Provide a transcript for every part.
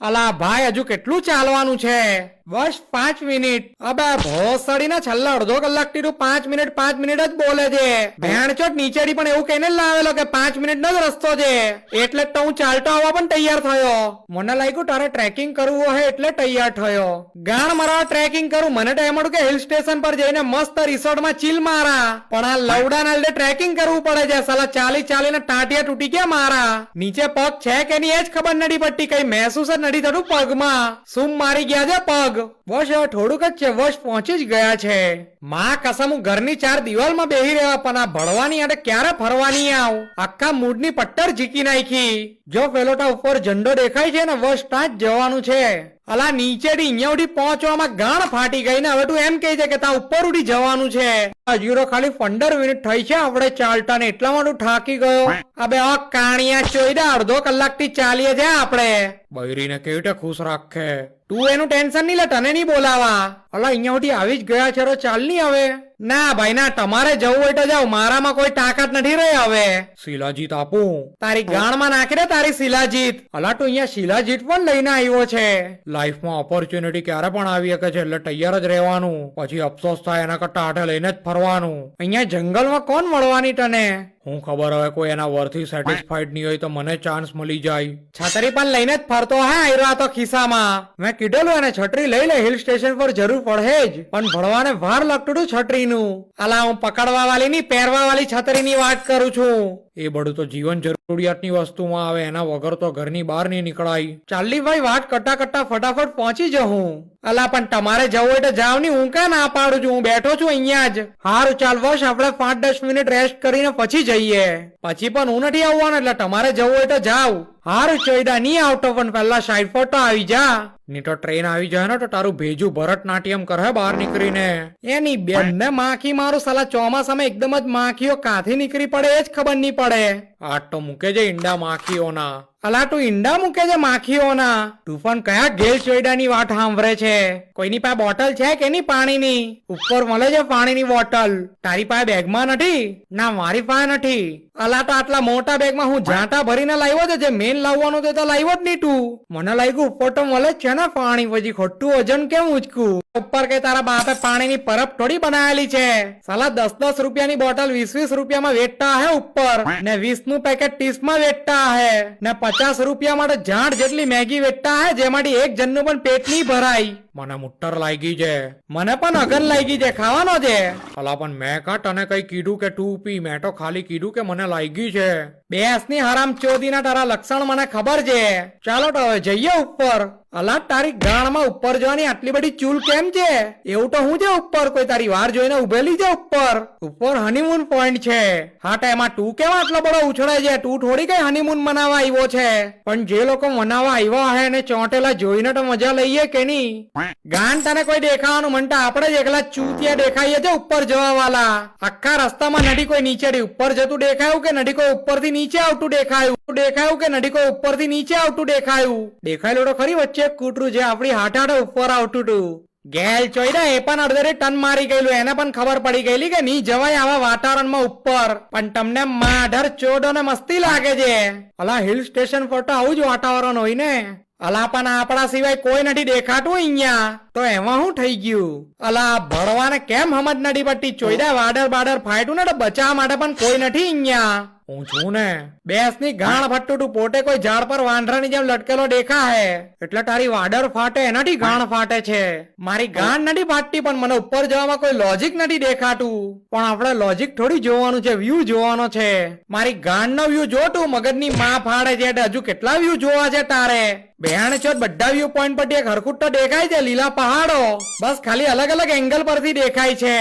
અલા ભાઈ હજુ કેટલું ચાલવાનું છે? બસ 5 મિનિટ. અબે ભોસડીના છેલ્લા અડધો કલાકથી તું 5 મિનિટ જ બોલે છે. ભેણચોદ નીચેથી પણ એવું કહીને લાવેલો કે 5 મિનિટનો જ રસ્તો છે, એટલે જ તો હું ચાલતો આવવા પણ તૈયાર થયો. મને લાગ્યું તારે ટ્રેકિંગ કરવું હોય એટલે તૈયાર થયો. ગાણ મારવા ટ્રેકિંગ કરું મને તો એમ હતું કે હિલ સ્ટેશન પર જઈને મસ્ત રિસોર્ટમાં ચીલ મારા, પણ આ લવડાના લીધે ટ્રેકિંગ કરવું પડે છે. સાલા ચાલીને ટાંટિયા તૂટી ગયા મારા. નીચે પગ છે કે નહીં એ જ ખબર નથી પડતી, કઈ મહેસૂસ જ નથી થતું પગમાં. શું મારી ગયા છે પગ. બસ હવે થોડુંક જ છે, બસ પહોંચી જ ગયા છે. માં કસમ હું ઘરની 4 દિવાલમાં બેહી રહ્યા, પણ આ ભણવાની અને ક્યારે ફરવાની આવ. આખા મૂડની પટ્ટર ઝીકી નાખી. જો પેલોટા ઉપર ઝંડો દેખાય છે ને બસ ત્યાં જ જવાનું છે. અલા નીચેથી અહીંયા સુધી પહોંચવામાં ગાણ ફાટી ગઈ ને હવે તું એમ કહે છે કે તા ઉપર ઉડી જવાનું છે. હજુ તો ખાલી 15 મિનિટ થઈ છે આપણે ચાલતા ને એટલામાં તું થાકી ગયો. અબે આ કાણિયા ચોઈડા અડધો કલાકથી ચાલીએ છે આપણે. બૈરીને કેવી રીતે ખુશ રાખે. તું એનું ટેન્શન નહીં લે, તને નહીં બોલાવા. અલા અહીંયા સુધી આવી જ ગયા છે, ચાલ ની હવે. ના ભાઈ ના, તમારે જવું હોય તો જાઓ, મારામાં કોઈ તાકાત નથી રહી હવે. શિલાજીત આપું તારી ગાણમાં નાખી દે તારી શિલાજીત. અલા તું અહીંયા શિલાજીત પણ લઈને આવ્યો છે. લાઈફમાં ઓપોર્ચ્યુનિટી ક્યારે પણ આવી શકે છે, એટલે તૈયાર જ રહેવાનું. પછી અફસોસ થાય એના કરતા હાથે લઈને જ ફરવાનું. અહીંયા જંગલમાં કોણ મળવાની તને? હું ખબર હવે કોઈ એના વર્થી સેટિસ્ફાઈડ નહીં હોય તો મને ચાન્સ મળી જાય. છત્રી પણ લઈને જ ફરતો હે આયરો તો ખિસ્સામાં. મેં કીધેલું એને છત્રી લઈ લે, હિલ સ્ટેશન પર જરૂર પડે જ. પણ ભણવાને વાર લાગતું હતું છત્રીનું. અલા હું પકડવા વાળી ની પહેરવા વાળી છત્રીની વાત કરું છું. એ બધું તો જીવન જરૂરિયાતની વસ્તુમાં આવે, એના વગર તો ઘરની બહાર નહીં નીકળાય. ચાલી ભાઈ વાત કરતા કરતા ફટાફટ પહોંચી જવું. અલા પણ તમારે જવું હોય તો જાવ ની, હું ક્યાં ના પાડું છું, હું બેઠો છું અહીંયા જ. હારું ચાલ બસ આપણે 5-10 મિનિટ રેસ્ટ કરીને પછી જઈએ. પછી પણ હું નથી આવવાનું, એટલે તમારે જવું હોય તો જાવ. હારું ચોઈડા નહીં આવતો, પણ પેલા સાઈડ પર તો આવી જા. ની તો ટ્રેન આવી જાય ને તો તારું ભેજું ભરતનાટ્યમ કરે બહાર નીકળીને. એની બેન ને માખી મારું સાલા ચોમાસામાં એકદમ જ માખીઓ કાથી નીકળી પડે એ જ ખબર નહીં પડે. આટ તો મૂકે છે ઈંડા માખીઓના. અલા તું ઈંડા મૂકે છે માખીઓના? તું પણ કયા ગેલ ચોઈડાની વાત સાંભળે છે? કોઈની પાસે બોટલ છે કે નહીં પાણીની? ઉપર મળે છે પાણીની બોટલ. તારી પાસે બેગમાં નથી? ના મારી પાસે નથી. અલા તો આટલા મોટા બેગમાં હું જાંટા ભરીને લાવ્યો છે, જે મેન લાવવાનું તે તો લાવ્યો જ નહીં તું. મને લાગ્યું ઉપર તો મળે જ છે ને પાણી, પછી ખોટું વજન કેમ ઉચકું? ઉપર કે તારા બાપે પાણીની પરબ થોડી બનાવેલી છે. સાલા 10-10 રૂપિયાની બોટલ 20-20 રૂપિયામાં વેચતા હે ઉપર, ને 20 નું પેકેટ 30 માં વેચતા હે, ને 50 રૂપિયા માટે જાણ જેટલી મેગી વેચતા હે, જેમાંથી એક જણનું પણ પેટ નહીં ભરાય. મને મુટ્ટર લાગી છે. મને પણ અગન લાગી છે, ખાવાનો છે. અલા પણ મેં કા તને કઈ કીધું કે તું પી? મેં તો ખાલી કીધું કે મને લાગી છે. બેસની હરામ ચોદીના તારા લક્ષણ મને ખબર છે. ચાલો તો હવે જઈએ ઉપર. અલા તારી ગાણમાં ઉપર જવાની આટલી બધી ચૂલ કેમ છે? એવું તો હું છે ઉપર, કોઈ તારી વાર જોઈને ઉભેલી છે ઉપર. ઉપર હનીમૂન પોઈન્ટ છે. હા તો એમાં તું કેવા આટલો બધો ઉછળે છે? તું થોડી કઈ હનીમૂન મનાવવા આવ્યો છે. પણ જે લોકો મનાવવા આવ્યા હે એને ચોંટેલા જોઈને તો મજા લઈએ કે નહીં? ગાન તને કોઈ દેખાવાનું મનતા આપણે જ એકલા ચૂતિયા દેખાઈએ છે ઉપર જવા વાળા. આખા રસ્તામાં નથી કોઈ નીચેથી ઉપર જતું દેખાયું, કે નથી કોઈ ઉપરથી નીચે આવતું દેખાયું કે નથી કોઈ ઉપરથી નીચે આવતું દેખાયું. દેખાયેલું તો ખરી વચ્ચે કૂતરું જે આપણી હાથાડે ઉપર આવતું હતું. ગેલ ચોઈડા એ પણ અડધે ટન મારી ગયેલું, એને પણ ખબર પડી ગયેલી કે નહીં જવાય આવા વાતાવરણમાં ઉપર. પણ તમને માઢર ચોડો ને મસ્તી લાગે છે. અલા હિલ સ્ટેશન પર તો આવું જ વાતાવરણ હોય ને. અલા પણ આપણા સિવાય કોઈ નથી દેખાતું અહીંયા, તો એમાં શું થઈ ગયું? અલા ભણવાને કેમ સમજ નથી પડતી? ચોઈડા વાડર બાડર ફાયટું ને તો બચાવવા માટે પણ કોઈ નથી અહીંયા. હું છું ને. બેસની ગાણ ફટતું તું પોતે કોઈ ઝાડ પર વાંદરાની જેમ લટકેલો દેખાય, એટલે તારી વાડર ફાટે એનાથી ગાણ ફાટે છે. મારી ગાણ નથી ફાટતી, પણ મને ઉપર જવામાં કોઈ લોજિક નથી દેખાતું. પણ આપણે લોજિક થોડી જોવાનું છે, વ્યૂ જોવાનો છે. મારી ગાણનો વ્યૂ જો તું, મગજની માં ફાડે છે. હજુ કેટલા વ્યૂ જોવા છે તારે? બેહાણ ચોથ બધા વ્યૂ પોઈન્ટ પરથી એક હરખું તો દેખાય છે, લીલા પહાડો. બસ ખાલી અલગ અલગ એંગલ પરથી દેખાય છે.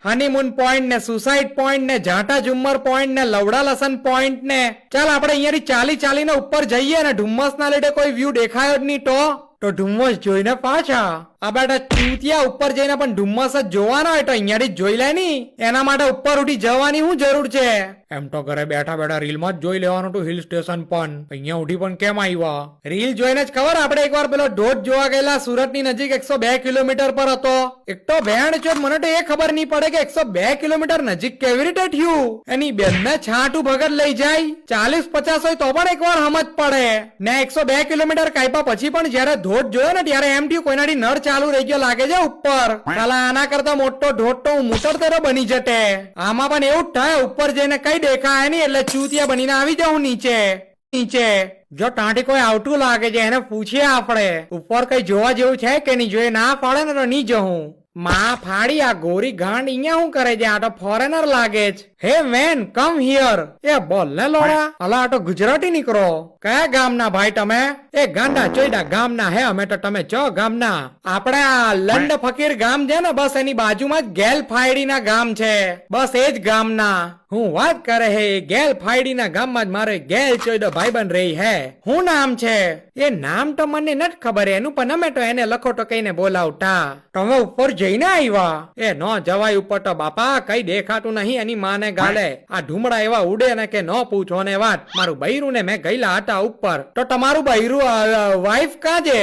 હનીમૂન પોઈન્ટ ને સુસાઇડ પોઈન્ટ ને જાટા ઝુમ્મર પોઈન્ટ ને લવડા લસન પોઈન્ટ ને. ચાલ આપણે અહીંયાથી ચાલીને ઉપર જઈએ, ને ધુમ્મસ ના લીધે કોઈ વ્યૂ દેખાયો જ નહીં તો ધુમ્મસ જોઈને પાછા. આ બેટા ચૂતિયા ઉપર જઈને પણ ધુમ્મસ જ જોવાનો હોય તો અહીંયાથી જ જોઈ લે ની એના માટે ઉપર ઉઠી જવાની શું જરૂર છે એમ તો ઘરે બેઠા બેઠા રીલ માં જ જોઈ લેવાનું હતું હિલ સ્ટેશન પણ અહીંયા ઉઠી પણ કેમ આવ્યા રીલ જોઈને જ ખબર આપણે એકવાર પેલો ધોધ જોવા ગયેલા સુરત ની નજીક 102 કિલોમીટર પર હતો એક તો ભેણ ચોટ મને તો એ ખબર નહીં પડે કે 102 કિલોમીટર નજીક કેવી રીતે થયું એની બેનને છાંટું ભગત લઈ જાય 40-50 હોય તો પણ એકવાર સમજ પડે ને 102 કિલોમીટર કાપ્યા પછી પણ જયારે ધોધ જોયો ને ત્યારે એમ થયું કોઈનાથી નળ ચાલુ રહી ગયો લાગે છે ઉપર સાલા આના કરતા મોટો ધોધ તો હું મુતરતેરો બની જટે આમાં પણ એવું જ થાય ઉપર જઈને કઈ દેખાય નહીં એટલે ચૂતિયા બનીને આવી જાઉં નીચે જો ટાંટી કોઈ આવતું લાગે છે એને પૂછીએ આપણે ઉપર કઈ જોવા જેવું છે કે નહીં જોઈએ ના ફાળે ને તો નહીં જવું માં ફાડી આ ગોરી ગાંડ અહીંયા શું કરે છે આ તો ફોરેનર લાગે છે હે મેન કમ હિયર એ બોલ ને લોડા અલા આ તો ગુજરાતી નીકળો કયા ગામના ભાઈ તમે એ ગાંડા ચોઈડા ગામના હે અમે તો તમે ચો ગામના આપણે આ લંડ ફકીર ગામ છે ને બસ એની બાજુમાં જ ગેલ ફાયડી ના ગામ છે બસ એ જ ગામના હું વાત કરે હે ગેલ ફાયડી ના ગામમાં જ મારે ગેલ ચોઈડો ભાઈબંધ રહી હે હું નામ છે એ નામ તો મને નથી ખબર એનું પણ અમે તો એને લખો તો કઈને બોલાવતા તમે ઉપર જઈને આવ્યા એ ન જવાય ઉપર તો બાપા કઈ દેખાતું નહીં એની માને ગાલે આ ઢુમડા એવા ઉડે ને કે ન પૂછો ને વાત મારું બૈરું ને મેં ગયેલા હતા ઉપર તો તમારું બૈરું વાઈફ કાજે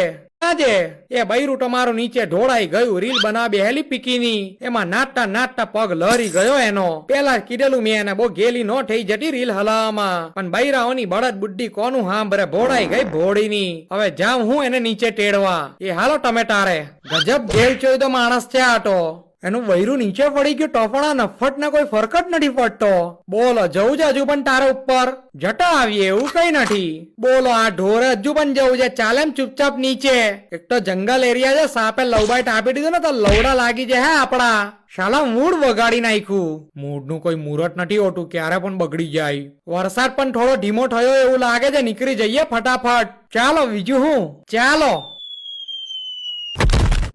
એ બૈરું તમારું નીચે ઢોળાઈ ગયું રીલ બનાવી હેલી પીકીની એમાં નાટતા પગ લહરી ગયો એનો પેલા કીધેલું મેં એને બહુ ગેલી નો થઈ જતી રીલ હલાવામાં પણ બૈરાઓની બળદ બુદ્ધિ કોનું હાંભરે ભોળાઈ ગઈ ભોળીની હવે જાઉં હું એને નીચે ટેડવા એ હાલો ટમેટારે ગજબ ગેલ ચોય તો માણસ છે આટો એનું વૈરું નીચે પડી ગયું ટોપણા નફટ ને કોઈ ફરક જ નથી પડતો બોલો જવું છે હજુ પણ તારે ઉપર જટા આવીએ એવું કઈ નથી બોલો આ ઢોરે હજુ પણ જવું છે ચાલે એમ ચૂપચાપ નીચે એક તો જંગલ એરિયા છે સાપે લવબાઈટ આપી દીધું ને તો લવડા લાગી જાય હે આપડા શાલા મૂડ વગાડી નાખ્યું મૂડ નું કોઈ મુહૂર્ત નથી હોતું ક્યારે પણ બગડી જાય વરસાદ પણ થોડો ધીમો થયો એવું લાગે છે નીકળી જઈએ ફટાફટ ચાલો બીજું હું ચાલો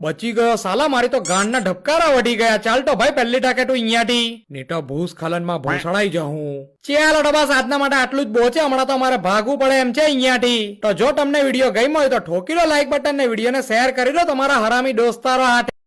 બચી ગયો સાલા મારી તો ગાંડના ઢબકારા વધી ગયા ચાલ તો ભાઈ પહેલી ટાકે તું અહીંયાથી નહીં તો ભૂસ્ખલનમાં ભૂસડાઈ જાઉં ચાલો તો બસ આજના માટે આટલું જ બોચે હમણાં તો મારે ભાગવું પડે એમ છે અહીંયાથી તો જો તમને વિડીયો ગમ્યો હોય તો ઠોકી દો લાઈક બટન ને વિડીયોને શેર કરી દો તમારા હરામી દોસ્તારો હાથે